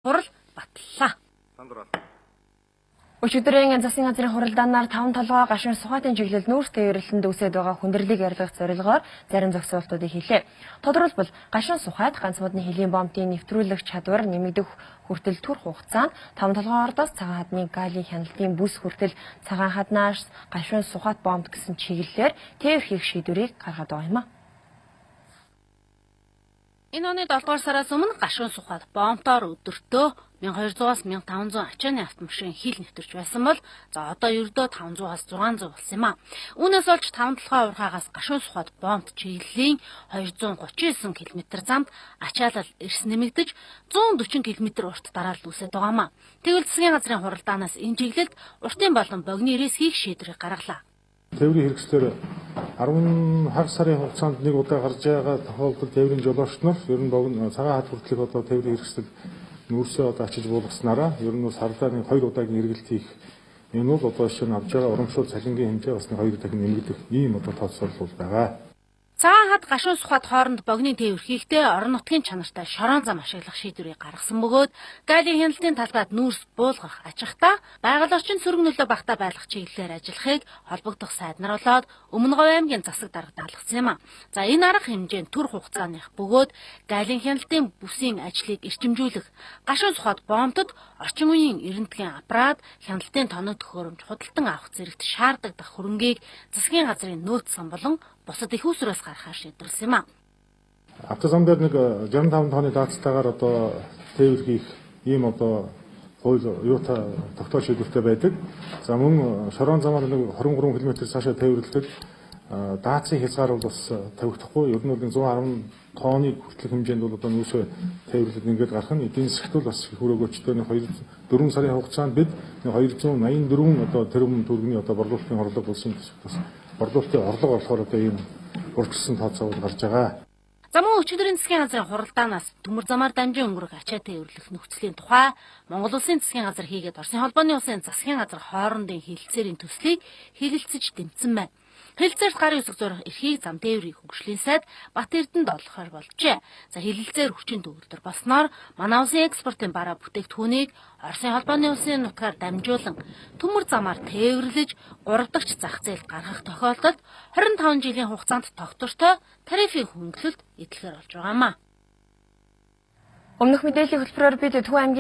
хурал батллаа. Өчигдрийн засгийн газрын хуралдаанаар 5 толгой гашуун сухатын чиглэл нүүрс тээвэрлэлд үүсэж байгаа хүндрэлийг ярилцах зорилгоор зарим зохицуултуудыг хийлээ. Тодорхойлбол гашуун сухайд ганц модны хэлийн бомбын нэвтрүүлэх чадвар нэмэгдэх хүртэл түр хугацаанд 5 толгой ордоос цагаан хадны галын хяналтын бүс хүртэл цагаан хаднаас гашуун сухат бомб гэсэн чиглэлээр тээвэр хийх шийдвэрийг гаргаад байгаа юм а. Энэ оны 7 дугаар сараас өмнө гашуун сухад бомбоор өдөртөө 1200-аас 1500 ачааны автомашин хил нэвтэрч байсан бол за одоо ердөө 500-аас 600 болсон юм а. Үүнээс олж 5 толгой урхаагаас гашуун сухад бомбт чиглэлийн 239 км замд ачаалал эрс нэмэгдэж 140 км урт дараалал үүсэж байгаа юм а. Тэгвэл засгийн газрын хуралдаанаас энэ чиглэлд уртын болон богино ирээс хийх шийдвэрийг гаргалаа. Тээврийн хэрэгслэр 10 хагас сарын хугацаанд нэг удаа гарч байгаа тохиолдолд тээврийн жолооч нар ер нь богино цагаан хад хүртэлх одоо тээврийн хэрэгслэг нүүрсээ одоо ачиж буулгаснараа ер нь сарлаа нэг 2 удаагийн эргэлт хийх энэ бол одоо шинэ авж байгаа урамшуул цалингийн хэмжээ бас 2 дахин нэмэгдэх ийм одоо тооцоолол байгаа. Цагаан хад гашуун сухад хооронд богино тээвэр хийхдээ орон нутгийн чанартай шорон зам ашиглах шийдвэрийг гаргасан бөгөөд галын хяналтын талбайд нүүрс буулгах ачхтаа байгаль орчин сөрөг нөлөө багтаа байлгах чиглэлээр ажиллахыг холбогдох сайд нар болоод Өмнө Говь аймгийн засаг дарга даалгасан юм а. За энэ арга хэмжээнд түр хугацааных бөгөөд галын хяналтын бүсийн ажлыг эрчимжүүлэх, гашуун сухад бомбтод орчин үеийн эрдэнэтгийн аппарат хяналтын тоног төхөөрөмж худалдан авах зэрэгт шаарддаг хөрөнгийг засгийн газрын нөөц сан болон бусад их усрээс гаргахаар шийдвэрлсэн юм а. Автозам дээр нэг 65 тонны даацтайгаар одоо тээвэр хийх ийм одоо хууль юутай тогтоож шийдвэртэй байдаг. За мөн шорон замаар нэг 23 км цаашаа тээвэрлэхэд даацын хязгаар бол бас тавигдахгүй. Ер нь бол 110 тонны хүртэлх хэмжээнд бол одоо нүүсээ тээвэрлэлд ингээд гарах нь эдийн засгт бас их өрөөгөөчтэй 4 сарын хугацаанд бид 284 одоо тэрбум төгрөгийн одоо борлуулалтын орлого болсон бас борлуулалтын орлого болохоор одоо ийм урьдчилсан тооцоо гарч байгаа. За мөн өчигдрийн засгийн газрын хуралдаанаас төмөр замаар дамжин өнгөрөх ачаатай эвэрлэх нөхцөлийн тухай Монгол Улсын засгийн газар хийгээд Оросын холбооны улсын засгийн газар хоорондын хэлэлцээрийн төслийг хэлэлцэж дэмжсэн байна. Хэлэлцээрт гарын үсэг зурах эрхийг зам тээврийн хөгжлийн сайд Бат Эрдэнэд олгохоор болжээ. За хэлэлцээр хүчин төгөлдөр болсноор манай улсын экспортын бараа бүтээгдэхүүнийг Оросын холбооны улсын нутгаар дамжуулан төмөр замаар тээвэрлэж 3 дахь зах зээлд гаргах тохиолдолд 25 жилийн хугацаанд тогтвортой тарифын хөнгөлөлт эдлэхээр болж байгаа юм а. Өмнөх мэдээллийн хөтөлбөрөөр бид Төв аймгийн